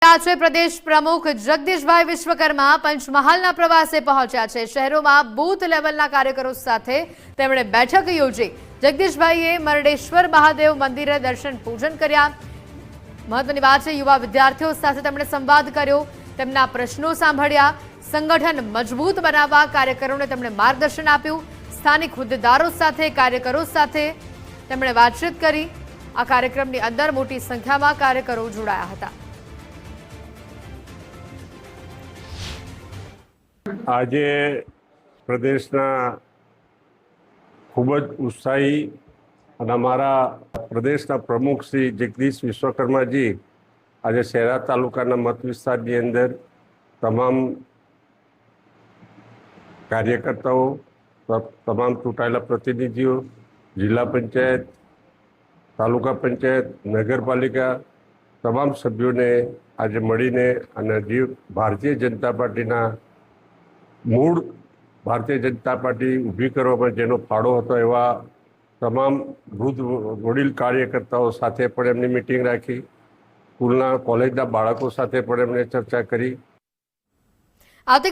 રહ્યા છે પ્રદેશ પ્રમુખ જગદીશભાઈ વિશ્વકર્મા પંચમહાલના પ્રવાસે પહોંચ્યા છે। શહેરોમાં બૂથ લેવલના કાર્યકરો સાથે તેમણે બેઠક યોજી। જગદીશભાઈએ મરડેશ્વર મહાદેવ મંદિરે દર્શન પૂજન કર્યા। મહત્વની વાત છે, યુવા વિદ્યાર્થીઓ સાથે તેમણે સંવાદ કર્યો, તેમના પ્રશ્નો સાંભળ્યા। સંગઠન મજબૂત બનાવવા કાર્યકરોને તેમણે માર્ગદર્શન આપ્યું। સ્થાનિક હોદ્દેદારો સાથે, કાર્યકરો સાથે તેમણે વાતચીત કરી। આ કાર્યક્રમની અંદર મોટી સંખ્યામાં કાર્યકરો જોડાયા હતા। આજે પ્રદેશના ખૂબ જ ઉત્સાહી અને અમારા પ્રદેશના પ્રમુખ શ્રી જગદીશ વિશ્વકર્માજી આજે શહેરા તાલુકાના મત વિસ્તારની અંદર તમામ કાર્યકર્તાઓ, તમામ ચૂંટાયેલા પ્રતિનિધિઓ, જિલ્લા પંચાયત, તાલુકા પંચાયત, નગરપાલિકા તમામ સભ્યોને આજે મળીને અને જે ભારતીય જનતા પાર્ટીના મૂળ ભારતીય જનતા પાર્ટી ઊભી કરવામાં જેનો ફાળો હતો એવા તમામ વૃદ્ધ વડીલ કાર્યકર્તાઓ સાથે પણ એમની મિટિંગ રાખી। સ્કૂલના કોલેજના બાળકો સાથે પણ એમણે ચર્ચા કરી।